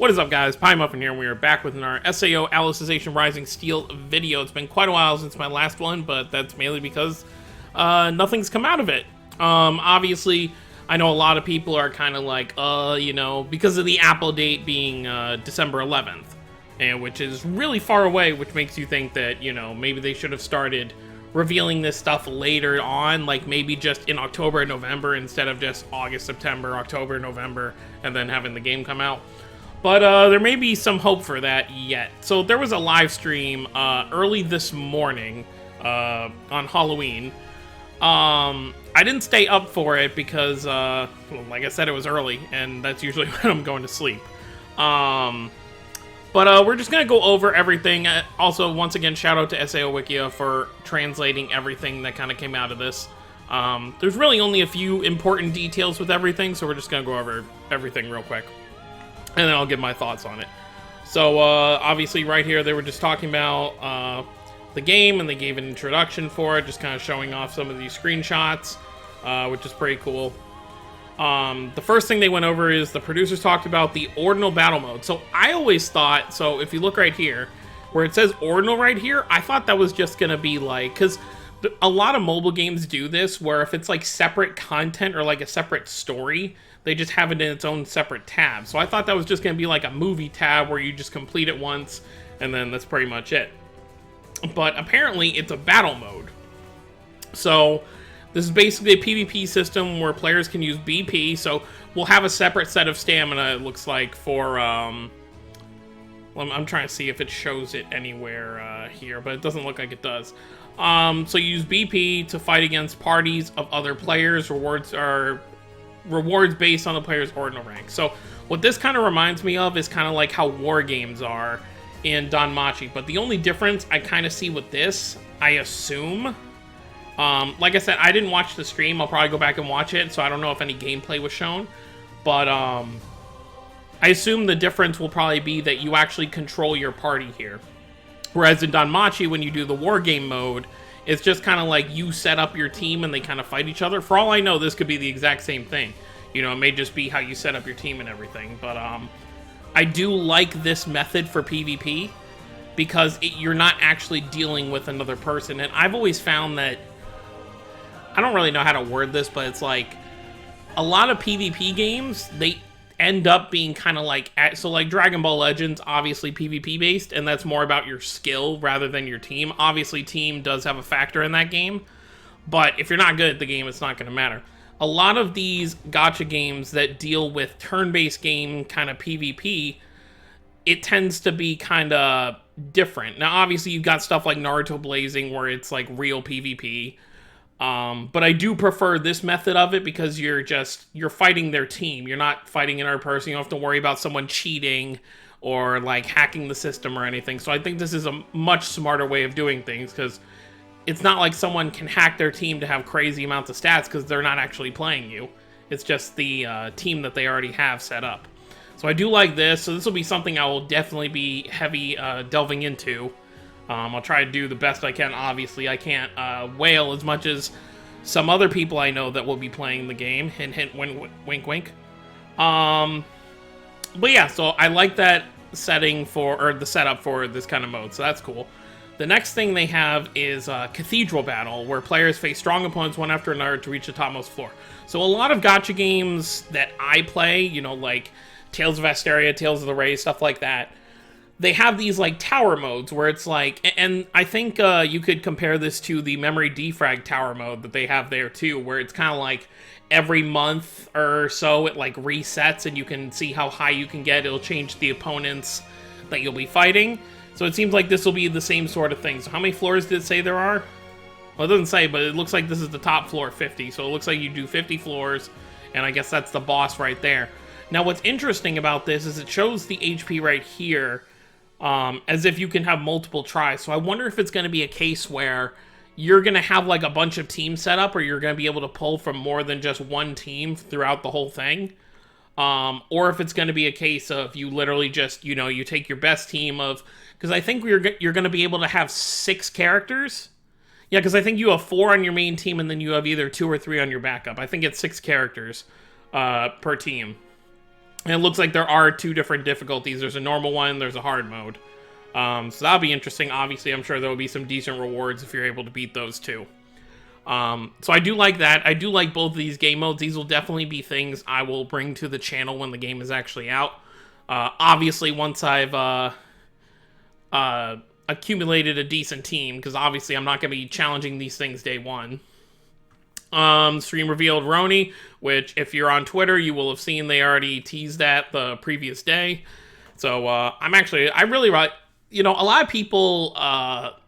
What is up, guys? Pie Muffin here, and we are back with our SAO Alicization Rising Steel video. It's been quite a while since my last one, but that's mainly because nothing's come out of it. Obviously, I know a lot of people are kind of like, because of the Apple date being December 11th, and which is really far away, which makes you think that, maybe they should have started revealing this stuff later on, like maybe just in October and November instead of just August, September, October, November, and then having the game come out. But there may be some hope for that yet. So there was a live stream early this morning on Halloween. I didn't stay up for it because, like I said, it was early, and that's usually when I'm going to sleep. But we're just going to go over everything. Also, once again, shout out to SAO Wikia for translating everything that kind of came out of this. There's really only a few important details with everything, so we're just going to go over everything real quick. And then I'll give my thoughts on it. So, obviously, right here, they were just talking about the game, and they gave an introduction for it, just kind of showing off some of these screenshots, which is pretty cool. The first thing they went over is the producers talked about the Ordinal battle mode. So, I always thought, so if you look right here, where it says Ordinal right here, I thought that was just going to be like, because a lot of mobile games do this, where if it's like separate content or like a separate story, they just have it in its own separate tab. So I thought that was just going to be like a movie tab where you just complete it once, and then that's pretty much it. But apparently it's a battle mode. So this is basically a PvP system where players can use BP. So we'll have a separate set of stamina, it looks like, for... well, I'm trying to see if it shows it anywhere here, but it doesn't look like it does. So you use BP to fight against parties of other players. Rewards are rewards based on the player's ordinal rank. So what this kind of reminds me of is kind of like how war games are in Danmachi, but the only difference I kind of see with this, I assume, like I said, I didn't watch the stream. I'll probably go back and watch it, so I don't know if any gameplay was shown, but I assume the difference will probably be that you actually control your party here. Whereas in Danmachi, when you do the war game mode, it's just kind of like you set up your team and they kind of fight each other. For all I know, this could be the exact same thing. It may just be how you set up your team and everything. But I do like this method for PvP because you're not actually dealing with another person. And I've always found that, I don't really know how to word this, but it's like a lot of PvP games, they end up being kind of like, so like Dragon Ball Legends, obviously PvP based, and that's more about your skill rather than your team. Obviously team does have a factor in that game, but if you're not good at the game, it's not going to matter. A lot of these gacha games that deal with turn-based game kind of PvP, it tends to be kind of different. Now obviously you've got stuff like Naruto Blazing where it's like real PvP. But I do prefer this method of it because you're fighting their team. You're not fighting another person. You don't have to worry about someone cheating or like hacking the system or anything. So I think this is a much smarter way of doing things because it's not like someone can hack their team to have crazy amounts of stats because they're not actually playing you. It's just the team that they already have set up. So I do like this. So this will be something I will definitely be heavy delving into. I'll try to do the best I can. Obviously, I can't wail as much as some other people I know that will be playing the game. Hint, hint, wink, wink. But yeah, so I like that setting or the setup for this kind of mode, so that's cool. The next thing they have is Cathedral Battle, where players face strong opponents one after another to reach the topmost floor. So a lot of gacha games that I play, like Tales of Asteria, Tales of the Ray, stuff like that, they have these like tower modes where it's like, and I think you could compare this to the memory defrag tower mode that they have there too, where it's kind of like every month or so it like resets and you can see how high you can get. It'll change the opponents that you'll be fighting. So it seems like this will be the same sort of thing. So how many floors did it say there are? Well, it doesn't say, but it looks like this is the top floor, 50. So it looks like you do 50 floors, and I guess that's the boss right there. Now what's interesting about this is it shows the HP right here, as if you can have multiple tries. So I wonder if it's going to be a case where you're going to have like a bunch of teams set up, or you're going to be able to pull from more than just one team throughout the whole thing. Or if it's going to be a case of you literally just, you take your best team of, because I think you're going to be able to have 6 characters. Yeah, because I think you have 4 on your main team, and then you have either 2 or 3 on your backup. I think it's 6 characters per team. And it looks like there are 2 different difficulties. There's a normal one, there's a hard mode. So that'll be interesting. Obviously, I'm sure there will be some decent rewards if you're able to beat those 2. So I do like that. I do like both of these game modes. These will definitely be things I will bring to the channel when the game is actually out. Obviously, once I've accumulated a decent team, because obviously I'm not going to be challenging these things day 1. Stream revealed Roni, which if you're on Twitter, you will have seen they already teased that the previous day. So I really like, a lot of people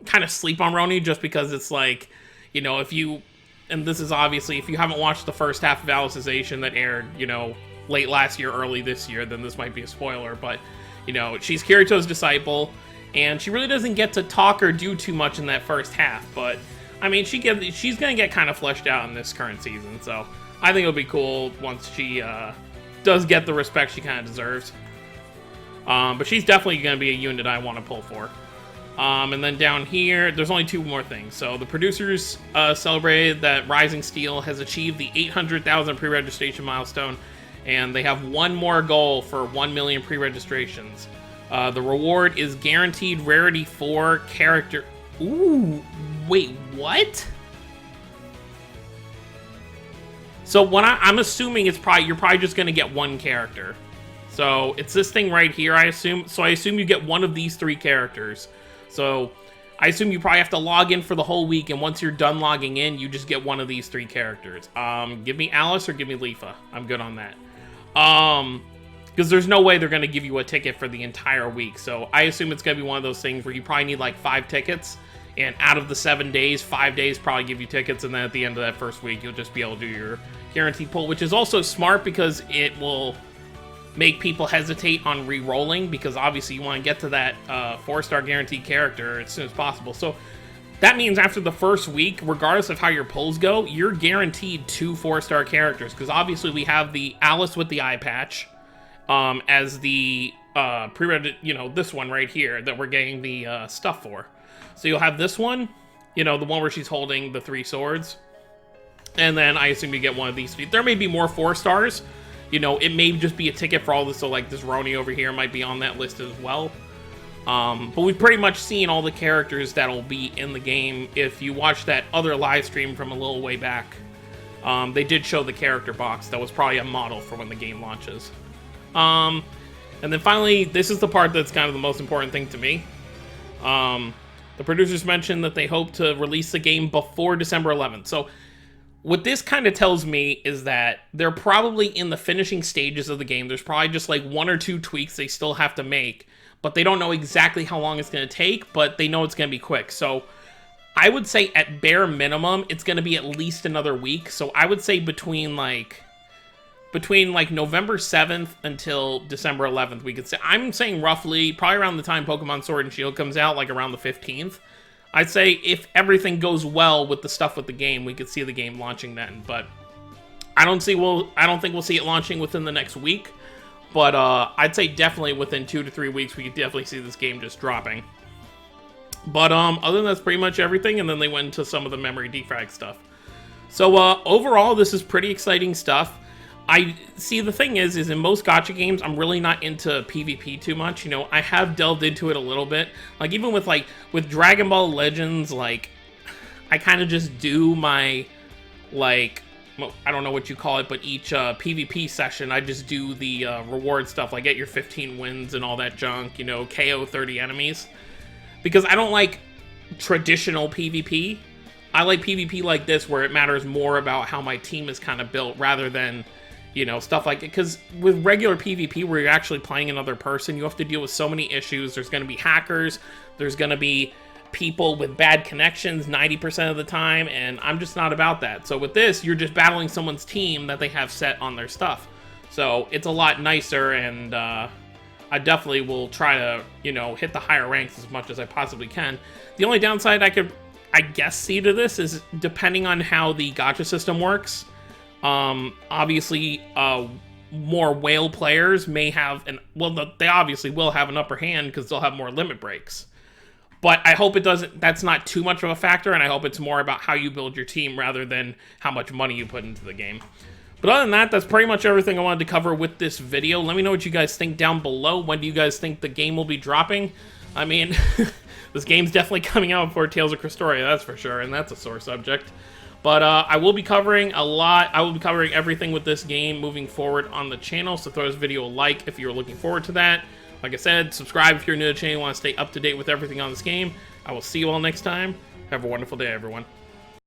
kind of sleep on Roni just because it's like, and this is obviously, if you haven't watched the first half of Alicization that aired, late last year, early this year, then this might be a spoiler, but, she's Kirito's disciple, and she really doesn't get to talk or do too much in that first half, but, I mean, she's going to get kind of fleshed out in this current season, so I think it'll be cool once she does get the respect she kind of deserves. But she's definitely going to be a unit I want to pull for. And then down here, there's only 2 more things. So the producers celebrated that Rising Steel has achieved the 800,000 pre-registration milestone, and they have 1 more goal for 1 million pre-registrations. The reward is guaranteed rarity 4 character. Ooh, wait, what? So what I'm assuming you're probably just going to get 1 character. So it's this thing right here, I assume. So I assume you get 1 of these 3 characters. So I assume you probably have to log in for the whole week, and once you're done logging in, you just get 1 of these 3 characters. Give me Alice or give me Leafa. I'm good on that. Because there's no way they're going to give you a ticket for the entire week. So I assume it's going to be one of those things where you probably need like 5 tickets, and out of the 7 days, 5 days probably give you tickets, and then at the end of that first week, you'll just be able to do your guaranteed pull, which is also smart because it will make people hesitate on re-rolling, because obviously you want to get to that 4-star guaranteed character as soon as possible. So that means after the first week, regardless of how your pulls go, you're guaranteed 2 4-star characters, because obviously we have the Alice with the eye patch as the this one right here that we're getting the stuff for. So you'll have this one, the one where she's holding the 3 swords, and then I assume you get 1 of these. There may be more 4-stars. It may just be a ticket for all this, so like this Roni over here might be on that list as well. But we've pretty much seen all the characters that'll be in the game. If you watch that other live stream from a little way back, they did show the character box that was probably a model for when the game launches. And then finally, this is the part that's kind of the most important thing to me. The producers mentioned that they hope to release the game before December 11th. So what this kind of tells me is that they're probably in the finishing stages of the game. There's probably just like 1 or 2 tweaks they still have to make, but they don't know exactly how long it's going to take, but they know it's going to be quick. So I would say at bare minimum, it's going to be at least another week. So I would say between November 7th until December 11th, we could say, I'm saying roughly, probably around the time Pokemon Sword and Shield comes out, like around the 15th. I'd say if everything goes well with the stuff with the game, we could see the game launching then. But I don't think we'll see it launching within the next week. But I'd say definitely within 2 to 3 weeks, we could definitely see this game just dropping. But other than that's pretty much everything, and then they went into some of the memory defrag stuff. So overall, this is pretty exciting stuff. I see, the thing is in most gacha games, I'm really not into PvP too much. I have delved into it a little bit. Like, even with Dragon Ball Legends, like, I kind of just do my, like, well, I don't know what you call it, but each PvP session, I just do the reward stuff, like get your 15 wins and all that junk, KO 30 enemies. Because I don't like traditional PvP. I like PvP like this, where it matters more about how my team is kind of built, rather than stuff like it. Because with regular PvP, where you're actually playing another person, you have to deal with so many issues. There's going to be hackers, there's going to be people with bad connections 90% of the time, and I'm just not about that. So with this, you're just battling someone's team that they have set on their stuff. So it's a lot nicer, and I definitely will try to, hit the higher ranks as much as I possibly can. The only downside I guess see to this is, depending on how the gacha system works, obviously, more whale players may have they obviously will have an upper hand because they'll have more limit breaks. But I hope that's not too much of a factor, and I hope it's more about how you build your team rather than how much money you put into the game. But other than that, that's pretty much everything I wanted to cover with this video. Let me know what you guys think down below. When do you guys think the game will be dropping? I mean, this game's definitely coming out before Tales of Cristoria, that's for sure, and that's a sore subject. But I will be covering a lot. I will be covering everything with this game moving forward on the channel, so throw this video a like if you're looking forward to that. Like I said, subscribe if you're new to the channel and want to stay up to date with everything on this game. I will see you all next time. Have a wonderful day, everyone.